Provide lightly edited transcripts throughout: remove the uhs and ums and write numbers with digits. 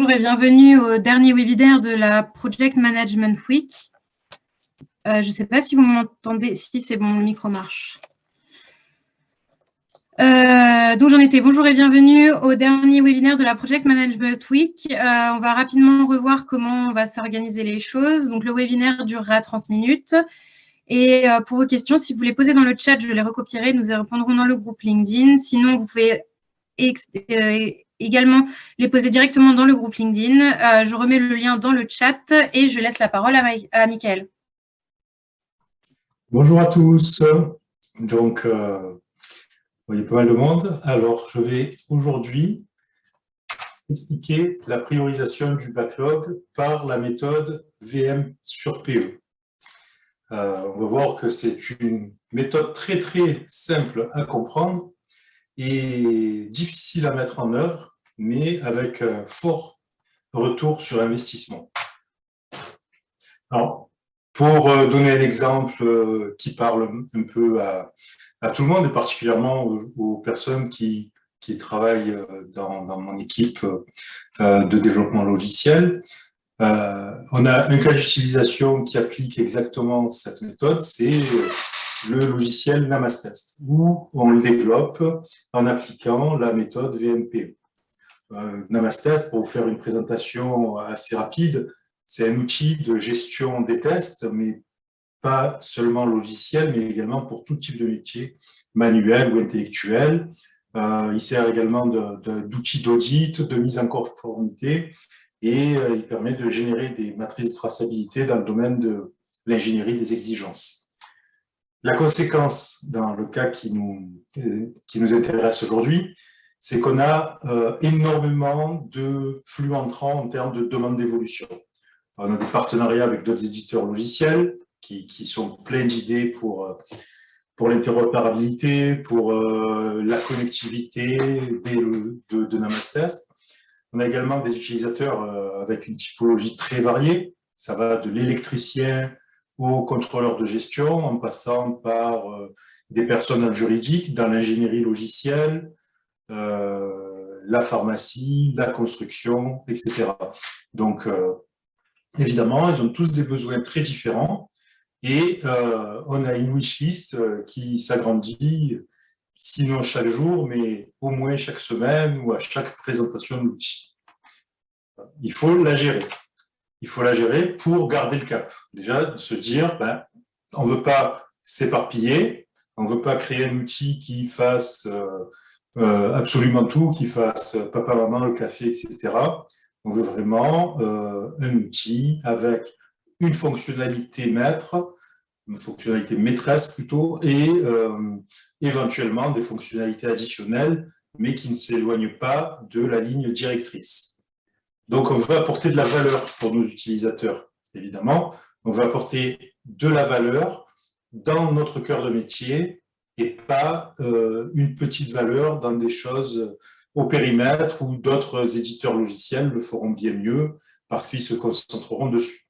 Bonjour et bienvenue au dernier webinaire de la Project Management Week. Je ne sais pas si vous m'entendez, si c'est bon, le micro marche. Donc j'en étais, bonjour et bienvenue au dernier webinaire de la Project Management Week. On va rapidement revoir comment on va s'organiser les choses. Donc le webinaire durera 30 minutes. Et pour vos questions, si vous les posez dans le chat, je les recopierai, nous y répondrons dans le groupe LinkedIn. Sinon, vous pouvez également les poser directement dans le groupe LinkedIn. Je remets le lien dans le chat et je laisse la parole à Mickaël. Bonjour à tous. Donc, il y a pas mal de monde. Alors, je vais aujourd'hui expliquer la priorisation du backlog par la méthode VM sur PE. On va voir que c'est une méthode très très simple à comprendre et difficile à mettre en œuvre, mais avec un fort retour sur investissement. Alors, pour donner un exemple qui parle un peu à tout le monde, et particulièrement aux personnes qui travaillent dans mon équipe de développement logiciel, on a un cas d'utilisation qui applique exactement cette méthode, c'est le logiciel Namastest, où on le développe en appliquant la méthode VMPE. Namastest, pour vous faire une présentation assez rapide, c'est un outil de gestion des tests, mais pas seulement logiciel, mais également pour tout type de métier, manuel ou intellectuel. Il sert également d'outil d'audit, de mise en conformité, et il permet de générer des matrices de traçabilité dans le domaine de l'ingénierie des exigences. La conséquence, dans le cas qui nous intéresse aujourd'hui, c'est qu'on a énormément de flux entrants en termes de demande d'évolution. On a des partenariats avec d'autres éditeurs logiciels qui sont pleins d'idées pour l'interopérabilité, pour la connectivité de Namastest. On a également des utilisateurs avec une typologie très variée. Ça va de l'électricien au contrôleur de gestion, en passant par des personnes dans le juridique, dans l'ingénierie logicielle, la pharmacie, la construction, etc. Donc, évidemment, ils ont tous des besoins très différents et on a une wishlist qui s'agrandit, sinon chaque jour, mais au moins chaque semaine ou à chaque présentation de l'outil. Il faut la gérer. Il faut la gérer pour garder le cap. Déjà, de se dire, on ne veut pas s'éparpiller, on ne veut pas créer un outil qui fasse absolument tout, qui fasse papa, maman, le café, etc. On veut vraiment un outil avec une fonctionnalité maître, une fonctionnalité maîtresse plutôt, et éventuellement des fonctionnalités additionnelles, mais qui ne s'éloignent pas de la ligne directrice. Donc, on veut apporter de la valeur pour nos utilisateurs, évidemment. On veut apporter de la valeur dans notre cœur de métier et pas une petite valeur dans des choses au périmètre où d'autres éditeurs logiciels le feront bien mieux parce qu'ils se concentreront dessus.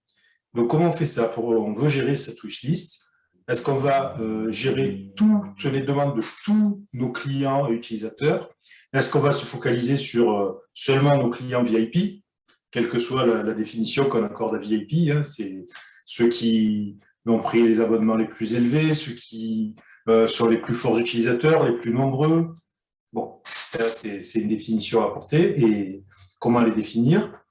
Donc, comment on fait ça? On veut gérer cette wishlist. Est-ce qu'on va gérer toutes les demandes de tous nos clients et utilisateurs? Est-ce qu'on va se focaliser sur seulement nos clients VIP? Quelle que soit la définition qu'on accorde à VIP, hein, c'est ceux qui ont pris les abonnements les plus élevés, ceux qui sont les plus forts utilisateurs, les plus nombreux. Bon, ça, c'est une définition à apporter. Et comment les définir?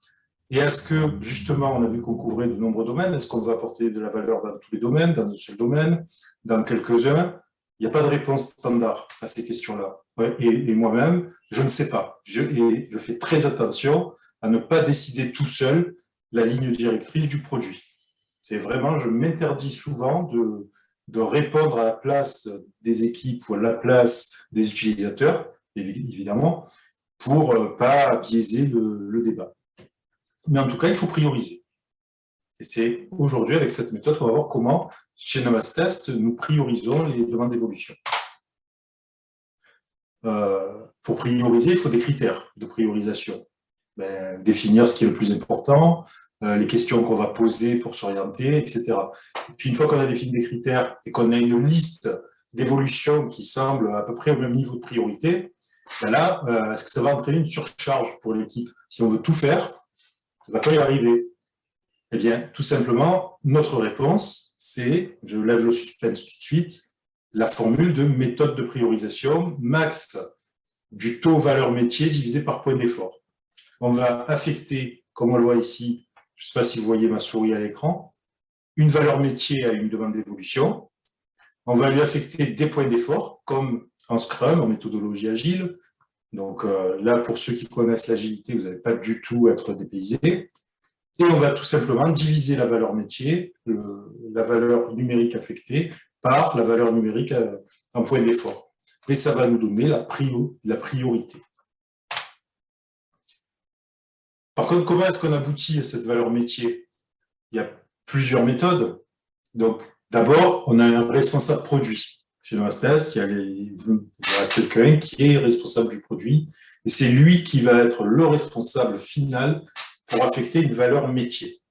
Et est-ce que, justement, on a vu qu'on couvrait de nombreux domaines, est-ce qu'on veut apporter de la valeur dans tous les domaines, dans un seul domaine, dans quelques-uns? Il n'y a pas de réponse standard à ces questions-là. Ouais, et moi-même, je ne sais pas. Je fais très attention à ne pas décider tout seul la ligne directrice du produit. C'est vraiment, je m'interdis souvent de répondre à la place des équipes ou à la place des utilisateurs, évidemment, pour ne pas biaiser le débat. Mais en tout cas, il faut prioriser. Et c'est aujourd'hui, avec cette méthode, on va voir comment, chez Namastest, nous priorisons les demandes d'évolution. Pour prioriser, il faut des critères de priorisation. Définir ce qui est le plus important, les questions qu'on va poser pour s'orienter, etc. Et puis, une fois qu'on a défini des critères et qu'on a une liste d'évolution qui semble à peu près au même niveau de priorité, là, est-ce que ça va entraîner une surcharge pour l'équipe? Si on veut tout faire, Va-t-on y arriver? Eh bien, tout simplement, notre réponse, c'est, je lève le suspense tout de suite, la formule de méthode de priorisation, max du taux valeur métier divisé par point d'effort. On va affecter, comme on le voit ici, je ne sais pas si vous voyez ma souris à l'écran, une valeur métier à une demande d'évolution. On va lui affecter des points d'effort, comme en Scrum, en méthodologie agile. Donc là, pour ceux qui connaissent l'agilité, vous n'allez pas du tout être dépaysé. Et on va tout simplement diviser la valeur métier, la valeur numérique affectée, par la valeur numérique en point d'effort. Et ça va nous donner la priorité. Par contre, comment est-ce qu'on aboutit à cette valeur métier? Il y a plusieurs méthodes. Donc, d'abord, on a un responsable produit. Chez Nomastas, il y a quelqu'un qui est responsable du produit, et c'est lui qui va être le responsable final pour affecter une valeur métier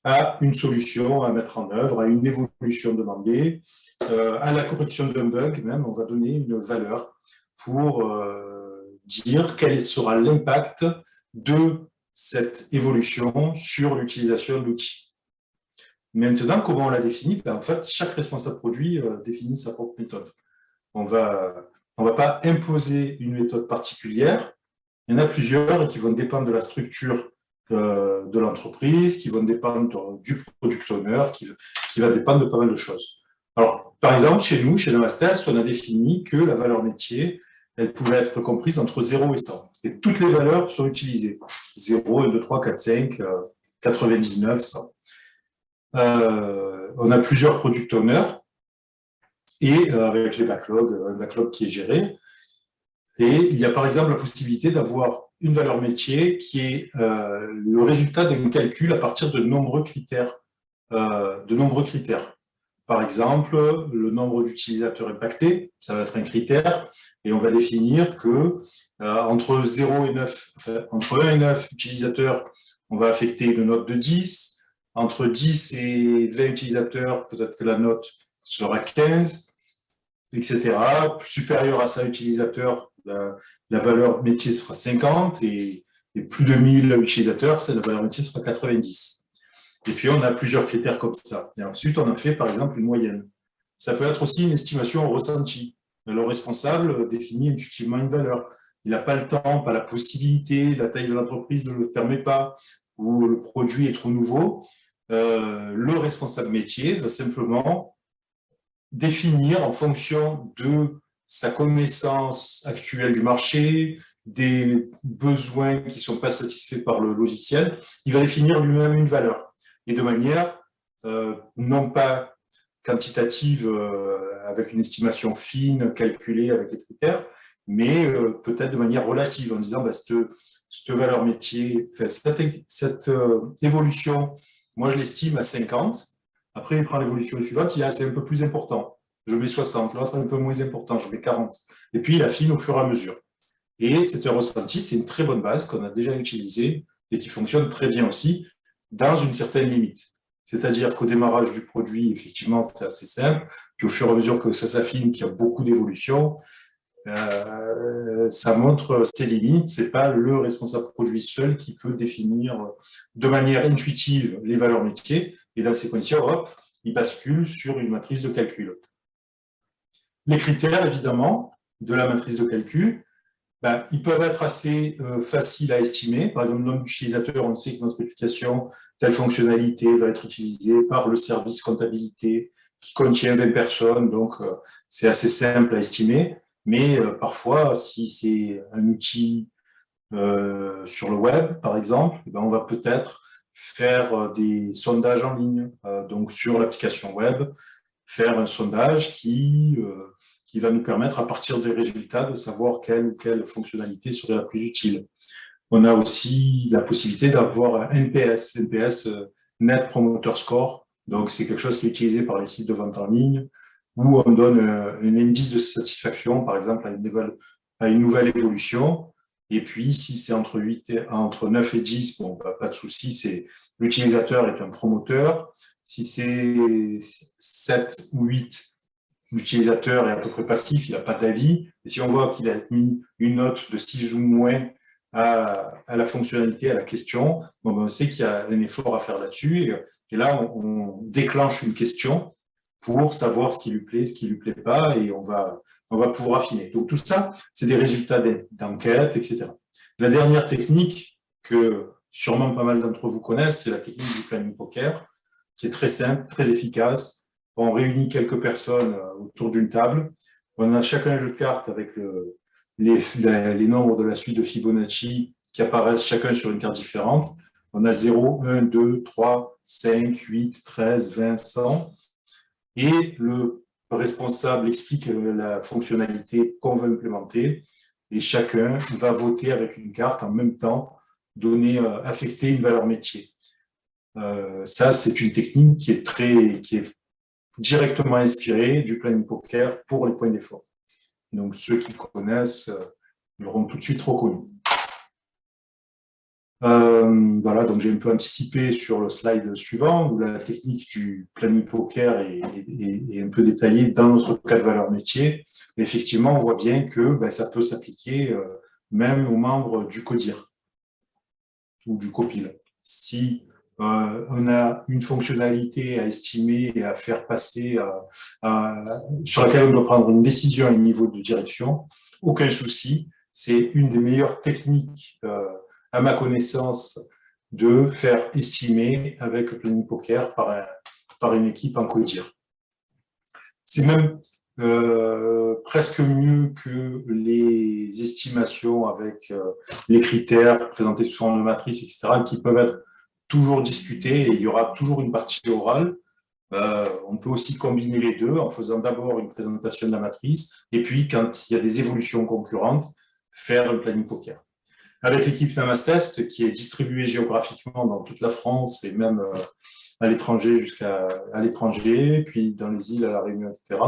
à une solution à mettre en œuvre, à une évolution demandée, à la correction d'un bug même, on va donner une valeur pour dire quel sera l'impact de cette évolution sur l'utilisation de l'outil. Maintenant, comment on la définit? En fait, chaque responsable produit définit sa propre méthode. On va pas imposer une méthode particulière. Il y en a plusieurs et qui vont dépendre de la structure de l'entreprise, qui vont dépendre du product owner, qui va dépendre de pas mal de choses. Alors, par exemple, chez nous, chez Nomastas, on a défini que la valeur métier, elle pouvait être comprise entre 0 et 100. Et toutes les valeurs sont utilisées. 0, 1, 2, 3, 4, 5, 99, 100. On a plusieurs product owners et avec les backlogs, un backlog qui est géré. Et il y a par exemple la possibilité d'avoir une valeur métier qui est le résultat d'un calcul à partir de nombreux critères. Par exemple, le nombre d'utilisateurs impactés, ça va être un critère, et on va définir que entre 0 et 9, enfin, entre 1 et 9 utilisateurs, on va affecter une note de 10. Entre 10 et 20 utilisateurs, peut-être que la note sera 15, etc. Supérieur à 100 utilisateurs, la valeur métier sera 50, et plus de 1000 utilisateurs, la valeur métier sera 90. Et puis, on a plusieurs critères comme ça. Et ensuite, on a fait, par exemple, une moyenne. Ça peut être aussi une estimation au ressenti. Le responsable définit intuitivement une valeur. Il n'a pas le temps, pas la possibilité, la taille de l'entreprise ne le permet pas, ou le produit est trop nouveau. Le responsable métier va simplement définir en fonction de sa connaissance actuelle du marché, des besoins qui ne sont pas satisfaits par le logiciel, il va définir lui-même une valeur. Et de manière non pas quantitative avec une estimation fine, calculée avec les critères, mais peut-être de manière relative, en disant cette valeur métier, cette évolution, moi je l'estime à 50, après il prend l'évolution suivante, c'est un peu plus important, je mets 60, l'autre un peu moins important, je mets 40, et puis il affine au fur et à mesure. Et c'est un ressenti, c'est une très bonne base qu'on a déjà utilisée et qui fonctionne très bien aussi, dans une certaine limite. C'est-à-dire qu'au démarrage du produit, effectivement, c'est assez simple. Puis au fur et à mesure que ça s'affine, qu'il y a beaucoup d'évolution, ça montre ses limites. Ce n'est pas le responsable produit seul qui peut définir de manière intuitive les valeurs métiers. Et dans ces conditions, hop, il bascule sur une matrice de calcul. Les critères, évidemment, de la matrice de calcul, ils peuvent être assez faciles à estimer. Par exemple, le nombre d'utilisateurs, on sait que notre application, telle fonctionnalité va être utilisée par le service comptabilité qui contient 20 personnes, donc c'est assez simple à estimer. Mais parfois, si c'est un outil sur le web, par exemple, on va peut-être faire des sondages en ligne, donc sur l'application web, faire un sondage qui va nous permettre, à partir des résultats, de savoir quelle ou quelle fonctionnalité serait la plus utile. On a aussi la possibilité d'avoir un NPS, Net Promoter Score. Donc, c'est quelque chose qui est utilisé par les sites de vente en ligne, où on donne un indice de satisfaction, par exemple, à une nouvelle évolution. Et puis, si c'est entre 9 et 10, bon, pas de souci, l'utilisateur est un promoteur. Si c'est 7 ou 8, l'utilisateur est à peu près passif, il n'a pas d'avis. Et si on voit qu'il a mis une note de 6 ou moins à la fonctionnalité, à la question. Bon, ben, on sait qu'il y a un effort à faire là-dessus. Et là, on déclenche une question pour savoir ce qui lui plaît, ce qui ne lui plaît pas, et on va pouvoir affiner. Donc tout ça, c'est des résultats d'enquête, etc. La dernière technique que sûrement pas mal d'entre vous connaissent, c'est la technique du planning poker, qui est très simple, très efficace. On réunit quelques personnes autour d'une table. On a chacun un jeu de cartes avec les nombres de la suite de Fibonacci qui apparaissent chacun sur une carte différente. On a 0, 1, 2, 3, 5, 8, 13, 20, 100. Et le responsable explique la fonctionnalité qu'on veut implémenter et chacun va voter avec une carte en même temps, affecter une valeur métier. Ça, c'est une technique qui est directement inspirée du planning poker pour les points d'effort. Donc, ceux qui connaissent l'auront tout de suite reconnu. Voilà, donc j'ai un peu anticipé sur le slide suivant, où la technique du planning poker est un peu détaillée dans notre cas de valeur métier. Et effectivement, on voit bien que ça peut s'appliquer même aux membres du CODIR ou du COPIL. Si on a une fonctionnalité à estimer et à faire passer, sur laquelle on doit prendre une décision à un niveau de direction, aucun souci, c'est une des meilleures techniques à ma connaissance, de faire estimer avec le planning poker par une équipe en CODIR. C'est même presque mieux que les estimations avec les critères présentés sous forme de matrice, etc., qui peuvent être toujours discutés et il y aura toujours une partie orale. On peut aussi combiner les deux en faisant d'abord une présentation de la matrice et puis, quand il y a des évolutions concurrentes, faire le planning poker. Avec l'équipe Namastest, qui est distribuée géographiquement dans toute la France et même à l'étranger à l'étranger, puis dans les îles, à La Réunion, etc.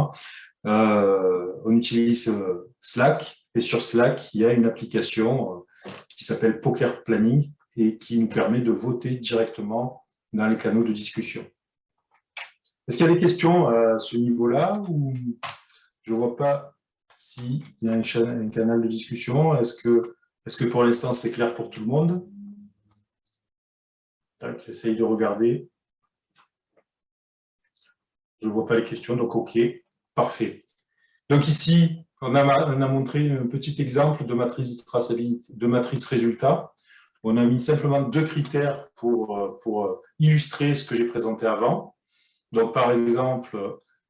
On utilise Slack, et sur Slack, il y a une application qui s'appelle Poker Planning et qui nous permet de voter directement dans les canaux de discussion. Est-ce qu'il y a des questions à ce niveau-là ou je ne vois pas s'il y a un canal de discussion? Est-ce que pour l'instant, c'est clair pour tout le monde? J'essaye de regarder. Je ne vois pas les questions, donc OK, parfait. Donc ici, on a montré un petit exemple de matrice de traçabilité, de matrice résultat. On a mis simplement deux critères pour illustrer ce que j'ai présenté avant. Donc par exemple,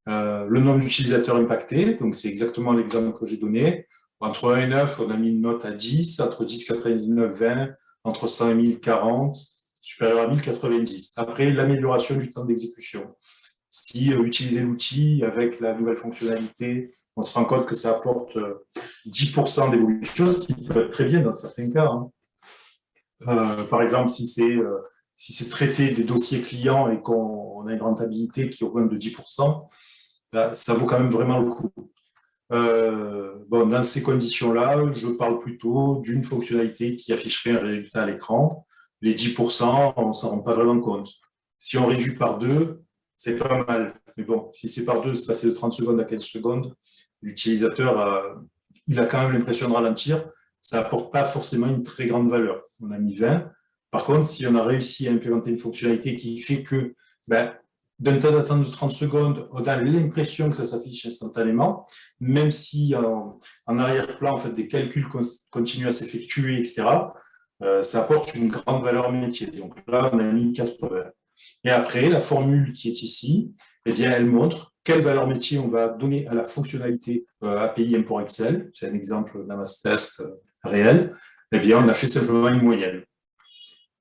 le nombre d'utilisateurs impactés, donc c'est exactement l'exemple que j'ai donné. Entre 1 et 9, on a mis une note à 10, entre 10, 99, 20, entre 100 et 1000, 40, supérieur à 1000, 90. Après, l'amélioration du temps d'exécution. Si utiliser l'outil avec la nouvelle fonctionnalité, on se rend compte que ça apporte 10% d'évolution, ce qui peut être très bien dans certains cas. Par exemple, si c'est traiter des dossiers clients et qu'on a une rentabilité qui augmente de 10%, ça vaut quand même vraiment le coup. Dans ces conditions-là, je parle plutôt d'une fonctionnalité qui afficherait un résultat à l'écran. Les 10%, on ne s'en rend pas vraiment compte. Si on réduit par 2, c'est pas mal. Mais bon, si c'est par 2, c'est passer de 30 secondes à 15 secondes, l'utilisateur, il a quand même l'impression de ralentir. Ça n'apporte pas forcément une très grande valeur. On a mis 20. Par contre, si on a réussi à implémenter une fonctionnalité qui fait que d'un temps d'attente de 30 secondes, on a l'impression que ça s'affiche instantanément, même si en arrière-plan, en fait, des calculs continuent à s'effectuer, etc., ça apporte une grande valeur métier. Donc là, on a mis 80. Et après, la formule qui est ici, eh bien, elle montre quelle valeur métier on va donner à la fonctionnalité API Import Excel. C'est un exemple Namastest réel. Eh bien, on a fait simplement une moyenne.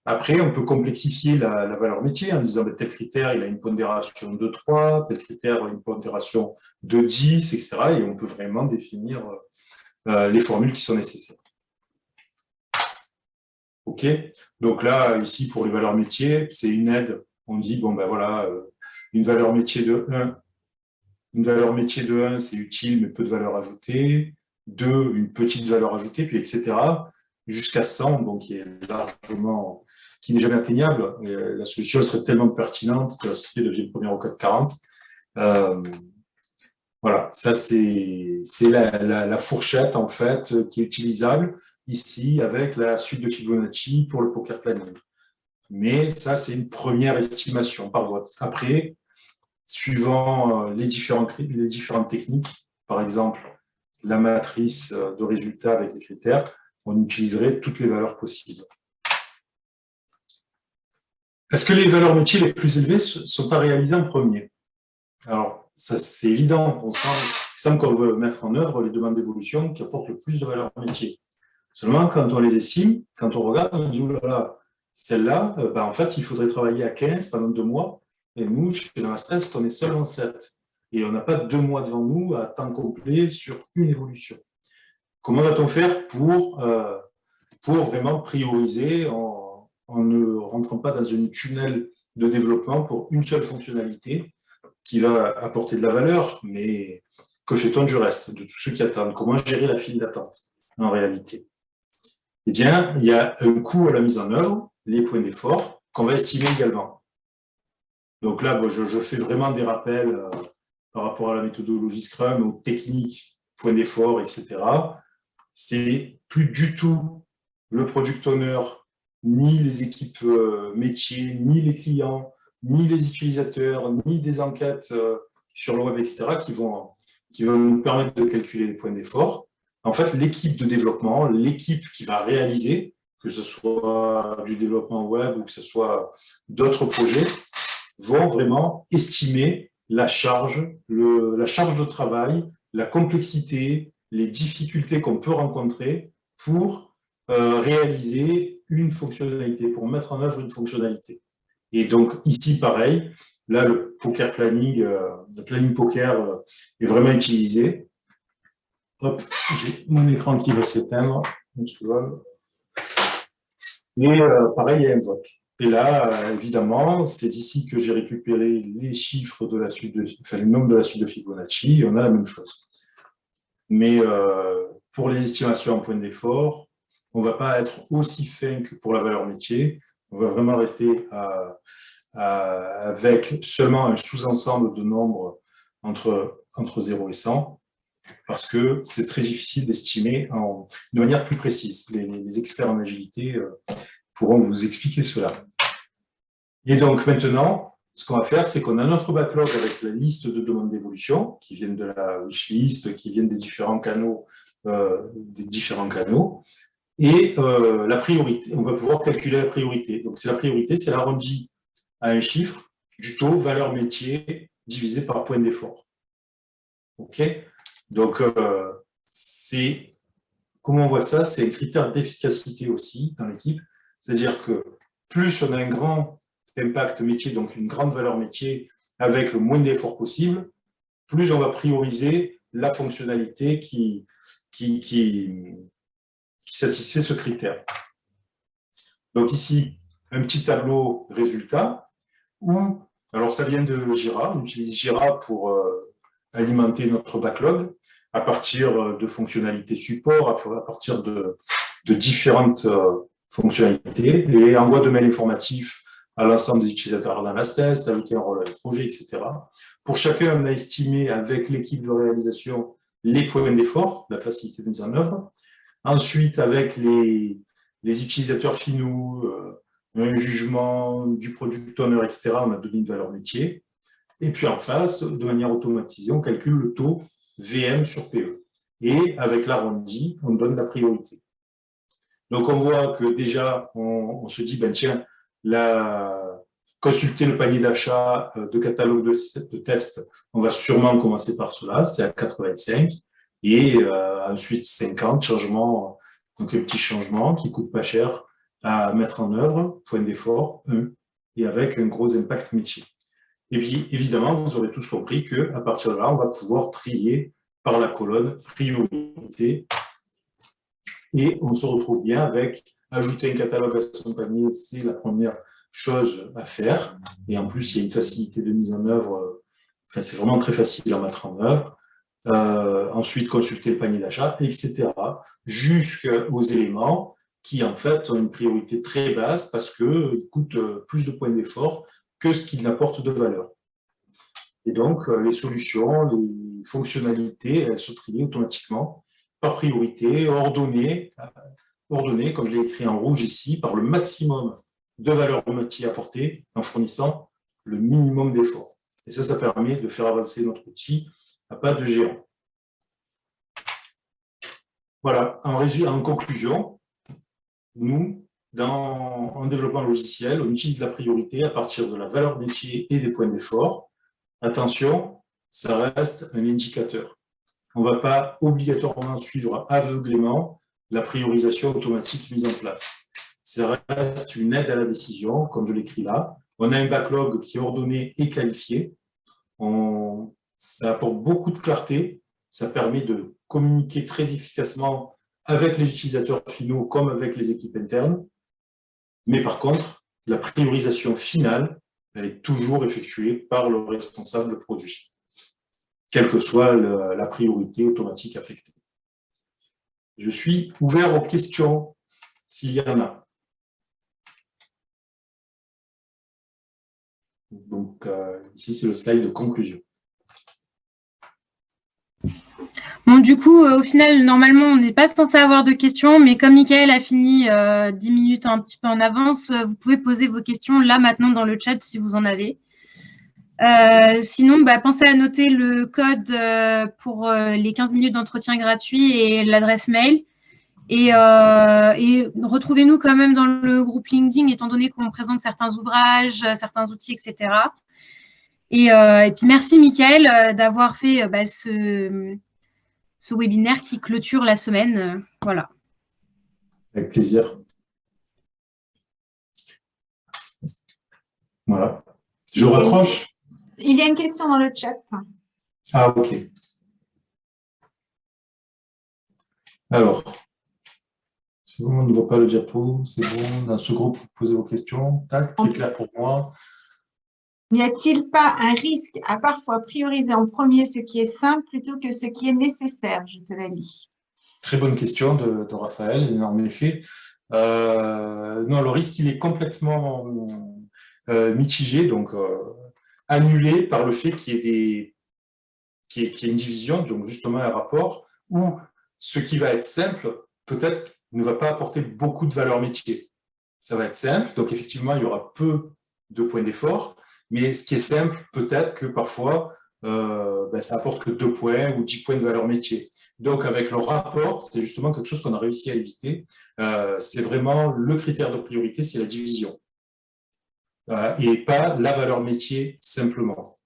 Après, on peut complexifier la valeur métier en disant tel critère, il a une pondération de 3, tel critère a une pondération de 10, etc. Et on peut vraiment définir les formules qui sont nécessaires. OK. Donc là, ici, pour les valeurs métiers, c'est une aide. On dit, bon, ben voilà, une valeur métier de 1. Une valeur métier de 1, c'est utile, mais peu de valeur ajoutée. 2, une petite valeur ajoutée, puis etc. Jusqu'à 100, donc qui n'est jamais atteignable. La solution serait tellement pertinente que la société devient première au CAC 40. Voilà, ça c'est la fourchette en fait qui est utilisable. ici avec la suite de Fibonacci pour le poker planning. Mais ça, c'est une première estimation par vote. Après, suivant les différentes techniques, par exemple, la matrice de résultats avec les critères, on utiliserait toutes les valeurs possibles. Est-ce que les valeurs métiers les plus élevées sont à réaliser en premier? Alors, ça c'est évident, il semble qu'on veut mettre en œuvre les demandes d'évolution qui apportent le plus de valeur métier. Seulement, quand on les estime, quand on regarde, on dit, oulala, celle-là, en fait, il faudrait travailler à 15 pendant 2 mois, et nous, chez Namastress, on est seulement 7. Et on n'a pas 2 mois devant nous à temps complet sur une évolution. Comment va-t-on faire pour vraiment prioriser en ne rentrant pas dans un tunnel de développement pour une seule fonctionnalité qui va apporter de la valeur, mais que fait-on du reste, de tous ceux qui attendent? Comment gérer la file d'attente en réalité? Eh bien, il y a un coût à la mise en œuvre, les points d'effort, qu'on va estimer également. Donc là, je fais vraiment des rappels par rapport à la méthodologie Scrum, aux techniques, points d'effort, etc. C'est plus du tout le product owner, ni les équipes métiers, ni les clients, ni les utilisateurs, ni des enquêtes sur le web, etc., qui vont nous permettre de calculer les points d'effort. En fait, l'équipe de développement, l'équipe qui va réaliser, que ce soit du développement web ou que ce soit d'autres projets, vont vraiment estimer la charge de travail, la complexité, les difficultés qu'on peut rencontrer pour réaliser une fonctionnalité, pour mettre en œuvre une fonctionnalité. Et donc ici, pareil, là, le poker planning, le planning poker est vraiment utilisé. Hop, j'ai mon écran qui va s'éteindre. Et pareil, il y a un vote. Et là, évidemment, c'est d'ici que j'ai récupéré les chiffres de la suite le nombre de la suite de Fibonacci, et on a la même chose. Mais pour les estimations en point d'effort, on ne va pas être aussi fin que pour la valeur métier. On va vraiment rester avec seulement un sous-ensemble de nombres entre 0 et 100, parce que c'est très difficile d'estimer de manière plus précise. Les experts en agilité pourront vous expliquer cela. Et donc maintenant, ce qu'on va faire, c'est qu'on a notre backlog avec la liste de demandes d'évolution qui viennent de la wishlist, qui viennent des différents canaux, et la priorité. On va pouvoir calculer la priorité. Donc la priorité, c'est l'arrondi à un chiffre du taux valeur métier divisé par point d'effort. Ok. Donc comment on voit ça? C'est un critère d'efficacité aussi dans l'équipe. C'est-à-dire que plus on a un grand impact métier, donc une grande valeur métier, avec le moins d'efforts possible, plus on va prioriser la fonctionnalité qui satisfait ce critère. Donc ici, un petit tableau résultat, où, alors ça vient de Jira, on utilise Jira pour alimenter notre backlog, à partir de fonctionnalités support, à partir de différentes fonctionnalités, et envoi de mail informatif à l'ensemble des utilisateurs d'un test, ajouter un rôle à projet, etc. Pour chacun, on a estimé avec l'équipe de réalisation les points d'effort, la facilité de mise en œuvre. Ensuite, avec les utilisateurs finaux, un jugement du product owner, etc., on a donné une valeur métier. Et puis en face, de manière automatisée, on calcule le taux VM sur PE. Et avec l'arrondi, on donne la priorité. Donc on voit que déjà, on se dit, ben tiens, consulter le panier d'achat de catalogue de tests, on va sûrement commencer par cela, c'est à 85, et ensuite 50 changements, donc un petit changement qui coûte pas cher à mettre en œuvre, point d'effort 1, et avec un gros impact métier. Et puis évidemment, vous aurez tous compris qu'à partir de là, on va pouvoir trier par la colonne priorité, et on se retrouve bien avec ajouter un catalogue à son panier, c'est la première chose à faire. Et en plus, il y a une facilité de mise en œuvre. Enfin, c'est vraiment très facile à mettre en œuvre. Ensuite, consulter le panier d'achat, etc. Jusqu'aux éléments qui, en fait, ont une priorité très basse parce qu'ils coûtent plus de points d'effort que ce qu'ils apportent de valeur. Et donc, les solutions, les fonctionnalités, elles se trient automatiquement par priorité, ordonnées ordonnée, comme je l'ai écrit en rouge ici, par le maximum de valeur métier apportée en fournissant le minimum d'efforts. Et ça permet de faire avancer notre outil à pas de géant. Voilà, en conclusion, nous, en développement logiciel, on utilise la priorité à partir de la valeur métier et des points d'effort. Attention, ça reste un indicateur. On ne va pas obligatoirement suivre aveuglément la priorisation automatique mise en place. Ça reste une aide à la décision, comme je l'écris là. On a un backlog qui est ordonné et qualifié. Ça apporte beaucoup de clarté. Ça permet de communiquer très efficacement avec les utilisateurs finaux comme avec les équipes internes. Mais par contre, la priorisation finale, elle est toujours effectuée par le responsable produit, quelle que soit la priorité automatique affectée. Je suis ouvert aux questions, s'il y en a. Donc, ici, c'est le slide de conclusion. Bon, du coup, au final, normalement, on n'est pas censé avoir de questions, mais comme Michael a fini 10 minutes un petit peu en avance, vous pouvez poser vos questions là, maintenant, dans le chat, si vous en avez. Sinon, pensez à noter le code pour les 15 minutes d'entretien gratuit et l'adresse mail. Et retrouvez-nous quand même dans le groupe LinkedIn, étant donné qu'on présente certains ouvrages, certains outils, etc. Et puis, merci, Michael, d'avoir fait ce webinaire qui clôture la semaine. Voilà. Avec plaisir. Voilà. Je raccroche. Il y a une question dans le chat. Ah, ok. Alors, c'est bon, on ne voit pas le diapo, c'est bon. Dans ce groupe, vous posez vos questions. Tac, très clair pour moi. N'y a-t-il pas un risque à parfois prioriser en premier ce qui est simple plutôt que ce qui est nécessaire? Je te la lis. Très bonne question de Raphaël, en effet. Non, le risque, il est complètement mitigé, donc annulé par le fait qu'il y ait une division, donc justement un rapport où ce qui va être simple, peut-être ne va pas apporter beaucoup de valeur métier. Ça va être simple, donc effectivement, il y aura peu de points d'effort, mais ce qui est simple, peut-être que parfois, ça apporte que 2 points ou 10 points de valeur métier. Donc, avec le rapport, c'est justement quelque chose qu'on a réussi à éviter. C'est vraiment le critère de priorité, c'est la division. Et pas la valeur métier simplement.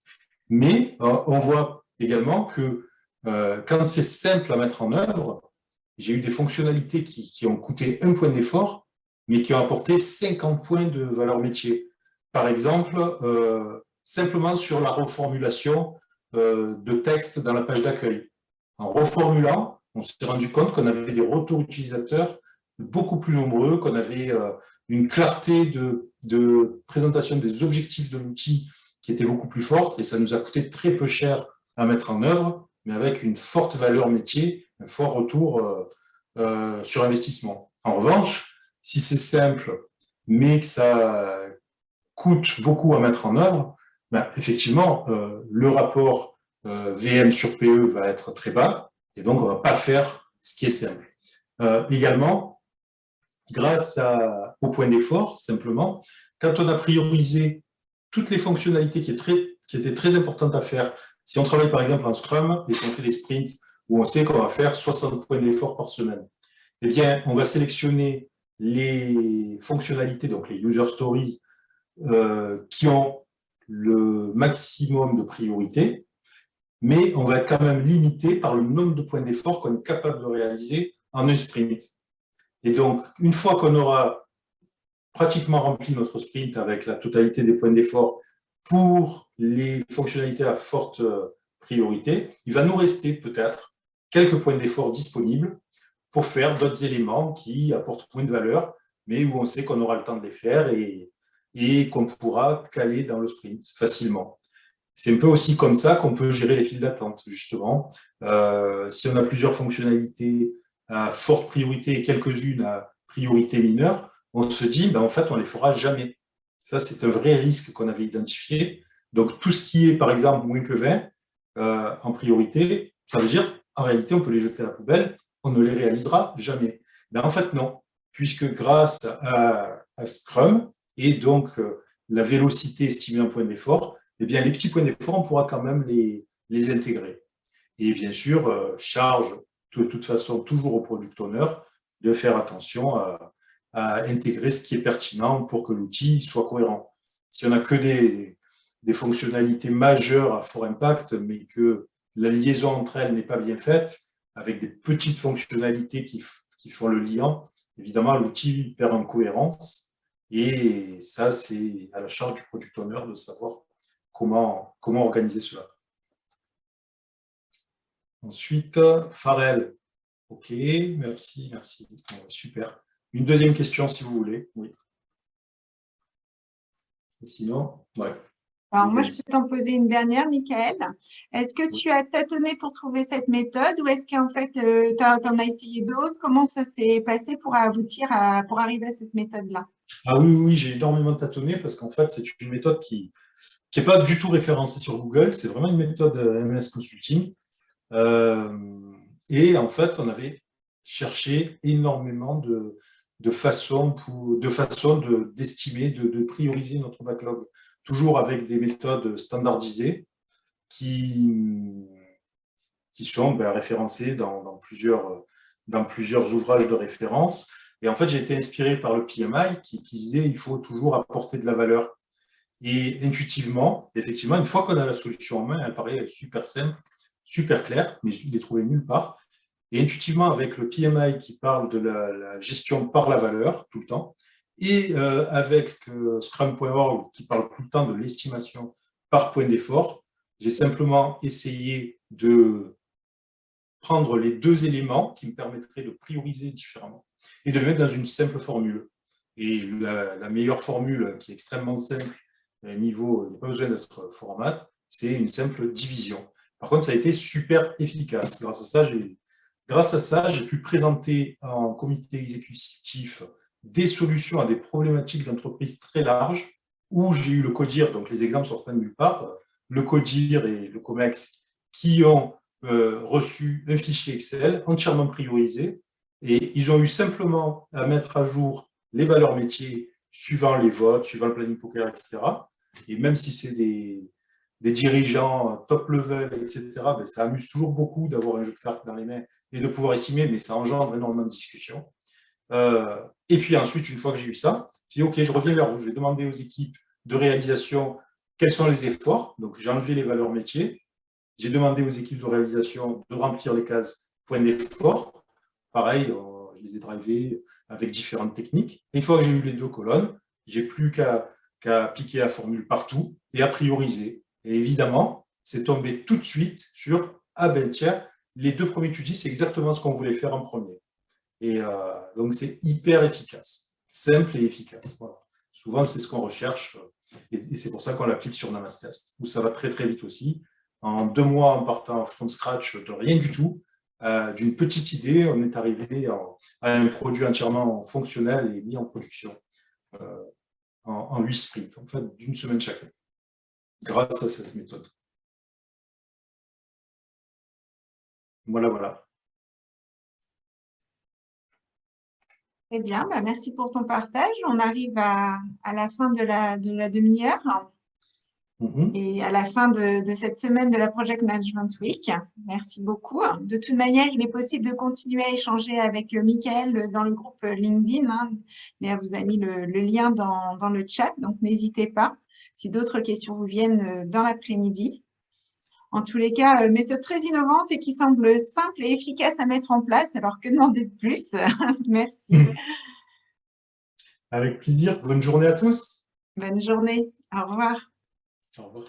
Mais on voit également que quand c'est simple à mettre en œuvre, j'ai eu des fonctionnalités qui ont coûté 1 point d'effort, mais qui ont apporté 50 points de valeur métier. Par exemple, simplement sur la reformulation de texte dans la page d'accueil. En reformulant, on s'est rendu compte qu'on avait des retours utilisateurs beaucoup plus nombreux, qu'on avait une clarté de présentation des objectifs de l'outil qui était beaucoup plus forte, et ça nous a coûté très peu cher à mettre en œuvre, mais avec une forte valeur métier, un fort retour sur investissement. En revanche, si c'est simple, mais que ça coûte beaucoup à mettre en œuvre, effectivement, le rapport VM sur PE va être très bas, et donc on ne va pas faire ce qui est simple. Également, grâce au point d'effort, simplement, quand on a priorisé toutes les fonctionnalités qui étaient très importantes à faire, si on travaille par exemple en Scrum et qu'on fait des sprints où on sait qu'on va faire 60 points d'effort par semaine, eh bien, on va sélectionner les fonctionnalités, donc les user stories, qui ont le maximum de priorité, mais on va être quand même limité par le nombre de points d'effort qu'on est capable de réaliser en un sprint. Et donc, une fois qu'on aura pratiquement rempli notre sprint avec la totalité des points d'effort pour les fonctionnalités à forte priorité, il va nous rester peut-être quelques points d'effort disponibles pour faire d'autres éléments qui apportent moins de valeur, mais où on sait qu'on aura le temps de les faire et qu'on pourra caler dans le sprint facilement. C'est un peu aussi comme ça qu'on peut gérer les files d'attente, justement. Si on a plusieurs fonctionnalités à forte priorité et quelques-unes à priorité mineure, on se dit, en fait, on ne les fera jamais. Ça, c'est un vrai risque qu'on avait identifié. Donc, tout ce qui est, par exemple, moins que 20 en priorité, ça veut dire, en réalité, on peut les jeter à la poubelle, on ne les réalisera jamais. En fait, non. puisque grâce à Scrum et donc la vélocité estimée en point d'effort, eh bien, les petits points d'effort, on pourra quand même les intégrer. Et bien sûr, charge de toute façon toujours au product owner de faire attention à intégrer ce qui est pertinent pour que l'outil soit cohérent. Si on n'a que des fonctionnalités majeures à fort impact, mais que la liaison entre elles n'est pas bien faite, avec des petites fonctionnalités qui font le lien, évidemment, l'outil perd en cohérence. Et ça, c'est à la charge du product owner de savoir comment organiser cela. Ensuite, Farrell. OK, merci. Super. Une deuxième question, si vous voulez. Oui. Et sinon, ouais. Alors, moi, je peux t'en poser une dernière, Michael. Est-ce que tu as tâtonné pour trouver cette méthode ou est-ce qu'en fait, tu en as essayé d'autres? Comment ça s'est passé pour aboutir pour arriver à cette méthode-là? Ah oui, j'ai énormément tâtonné parce qu'en fait, c'est une méthode qui n'est pas du tout référencée sur Google. C'est vraiment une méthode MS Consulting. Et en fait, on avait cherché énormément de façons d'estimer, de prioriser notre backlog, toujours avec des méthodes standardisées qui sont référencées dans plusieurs ouvrages de référence. Et en fait, j'ai été inspiré par le PMI qui disait qu'il faut toujours apporter de la valeur. Et intuitivement, effectivement, une fois qu'on a la solution en main, elle paraît super simple, super claire, mais je ne l'ai trouvée nulle part. Et intuitivement, avec le PMI qui parle de la gestion par la valeur tout le temps, et avec Scrum.org qui parle tout le temps de l'estimation par point d'effort, j'ai simplement essayé de prendre les deux éléments qui me permettraient de prioriser différemment et de les mettre dans une simple formule. Et la meilleure formule, qui est extrêmement simple, niveau, il n'y a pas besoin d'être fort en maths, c'est une simple division. Par contre, ça a été super efficace. Grâce à ça, j'ai pu présenter en comité exécutif des solutions à des problématiques d'entreprise très larges, où j'ai eu le CODIR, donc les exemples sortent de nulle part, le CODIR et le COMEX, qui ont reçu un fichier Excel entièrement priorisé, et ils ont eu simplement à mettre à jour les valeurs métiers suivant les votes, suivant le planning poker, etc. Et même si c'est des dirigeants top level, etc., ben, ça amuse toujours beaucoup d'avoir un jeu de cartes dans les mains et de pouvoir estimer, mais ça engendre énormément de discussions. Et puis ensuite, une fois que j'ai eu ça, j'ai dit, OK, je reviens vers vous, je vais demander aux équipes de réalisation quels sont les efforts. Donc, j'ai enlevé les valeurs métiers. J'ai demandé aux équipes de réalisation de remplir les cases points d'effort. Pareil, je les ai drivés avec différentes techniques. Et une fois que j'ai eu les deux colonnes, j'ai plus qu'à appliquer la formule partout et à prioriser. Et évidemment, c'est tombé tout de suite sur « Ah ben tiens, les deux premiers études, c'est exactement ce qu'on voulait faire en premier. » Et donc, c'est hyper efficace, simple et efficace. Voilà. Souvent, c'est ce qu'on recherche et c'est pour ça qu'on l'applique sur Namastest, où ça va très, très vite aussi. En 2 mois, en partant from scratch de rien du tout, d'une petite idée, on est arrivé à un produit entièrement fonctionnel et mis en production en 8 sprints, en fait, d'1 semaine chacun, grâce à cette méthode. Voilà. Très bien, merci pour ton partage. On arrive à la fin de la demi-heure et à la fin de cette semaine de la Project Management Week. Merci beaucoup. De toute manière, il est possible de continuer à échanger avec Michael dans le groupe LinkedIn. Léa vous a mis le lien dans le chat, donc n'hésitez pas si d'autres questions vous viennent dans l'après-midi. En tous les cas, méthode très innovante et qui semble simple et efficace à mettre en place. Alors, que demander de plus? Merci. Avec plaisir. Bonne journée à tous. Bonne journée. Au revoir. Au revoir.